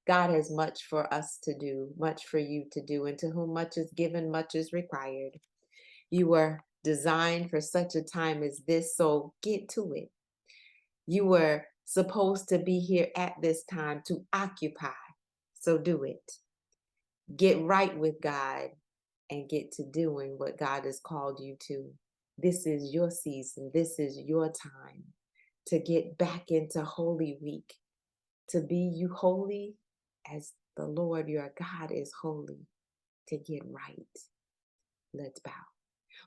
God has much for us to do, much for you to do, and to whom much is given, much is required. You were designed for such a time as this, so get to it. You were supposed to be here at this time to occupy, so do it. Get right with God and get to doing what God has called you to. This is your season. This is your time to get back into Holy Week, to be you holy as the Lord your God is holy, to get right. Let's bow.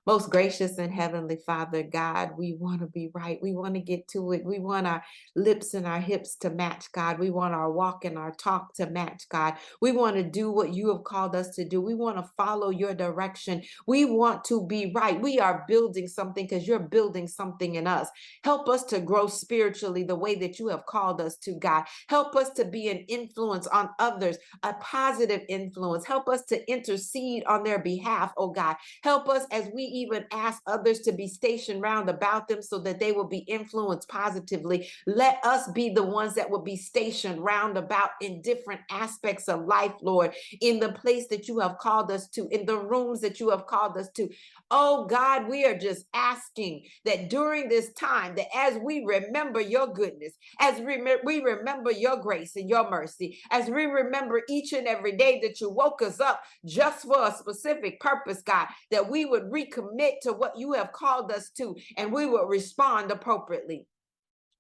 Most gracious and heavenly Father, God, we want to be right. We want to get to it. We want our lips and our hips to match, God. We want our walk and our talk to match, God. We want to do what you have called us to do. We want to follow your direction. We want to be right. We are building something because you're building something in us. Help us to grow spiritually the way that you have called us to, God. Help us to be an influence on others, a positive influence. Help us to intercede on their behalf, oh God. Help us as we even ask others to be stationed round about them so that they will be influenced positively. Let us be the ones that will be stationed round about in different aspects of life, Lord, in the place that you have called us to, in the rooms that you have called us to. Oh God, we are just asking that during this time, that as we remember your goodness, as we remember your grace and your mercy, as we remember each and every day that you woke us up just for a specific purpose, God, that we would recommit to what you have called us to, and we would respond appropriately.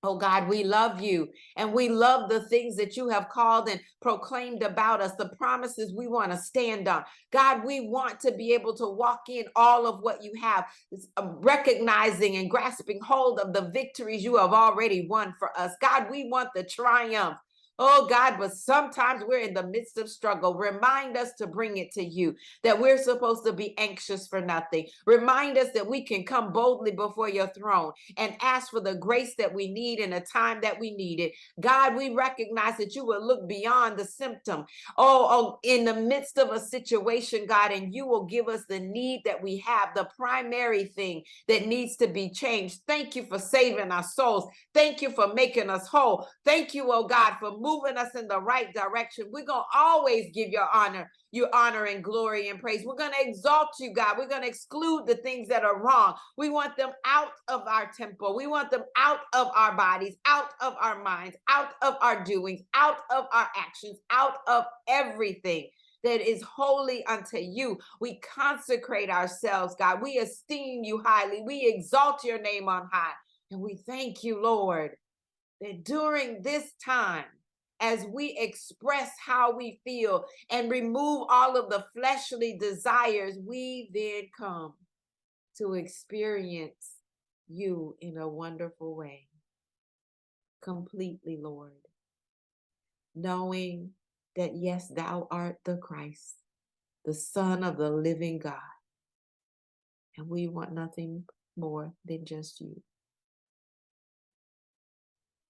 Oh God, we love you, and we love the things that you have called and proclaimed about us, the promises we want to stand on. God, we want to be able to walk in all of what you have, recognizing and grasping hold of the victories you have already won for us. God, we want the triumph. Oh God, but sometimes we're in the midst of struggle. Remind us to bring it to you, that we're supposed to be anxious for nothing. Remind us that we can come boldly before your throne and ask for the grace that we need in a time that we need it. God, we recognize that you will look beyond the symptom. Oh, in the midst of a situation, God, and you will give us the need that we have, the primary thing that needs to be changed. Thank you for saving our souls. Thank you for making us whole. Thank you, oh God, for moving us in the right direction. We're going to always give your honor and glory and praise. We're going to exalt you, God. We're going to exclude the things that are wrong. We want them out of our temple. We want them out of our bodies, out of our minds, out of our doings, out of our actions, out of everything that is holy unto you. We consecrate ourselves, God. We esteem you highly. We exalt your name on high. And we thank you, Lord, that during this time, as we express how we feel and remove all of the fleshly desires, we then come to experience you in a wonderful way, completely, Lord, knowing that, yes, thou art the Christ, the Son of the living God, and we want nothing more than just you.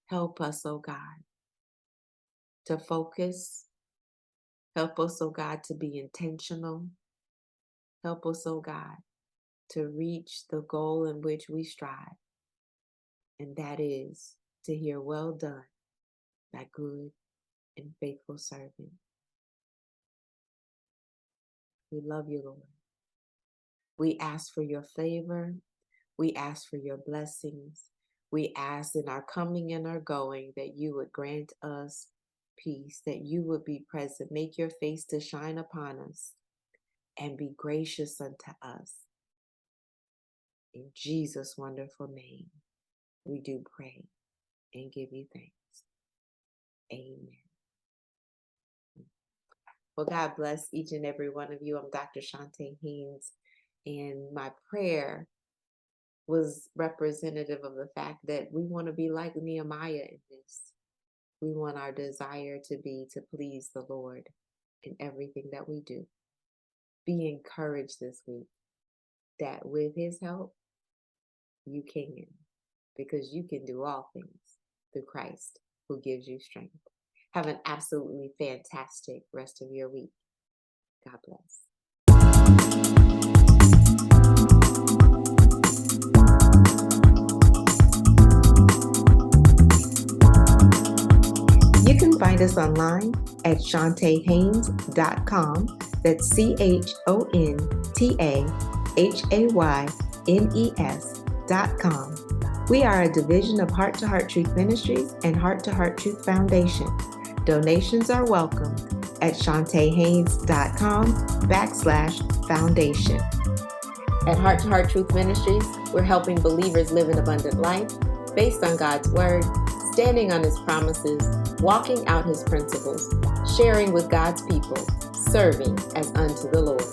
Help us, oh God, to focus. Help us, oh God, to be intentional. Help us, oh God, to reach the goal in which we strive. And that is to hear, well done, thy good and faithful servant. We love you, Lord. We ask for your favor. We ask for your blessings. We ask in our coming and our going that you would grant us peace, that you would be present, make your face to shine upon us, and be gracious unto us. In Jesus' wonderful name, we do pray and give you thanks. Amen. Well, God bless each and every one of you. I'm Dr. Chonta Haynes, and my prayer was representative of the fact that we want to be like Nehemiah in this. We want our desire to be to please the Lord in everything that we do. Be encouraged this week that with his help, you can, because you can do all things through Christ who gives you strength. Have an absolutely fantastic rest of your week. God bless. You can find us online at ChontaHaynes.com. That's ChontaHaynes.com. We are a division of Heart to Heart Truth Ministries and Heart to Heart Truth Foundation. Donations are welcomed at ChontaHaynes.com/foundation. At Heart to Heart Truth Ministries, we're helping believers live an abundant life based on God's Word, standing on His promises, walking out His principles, sharing with God's people, serving as unto the Lord.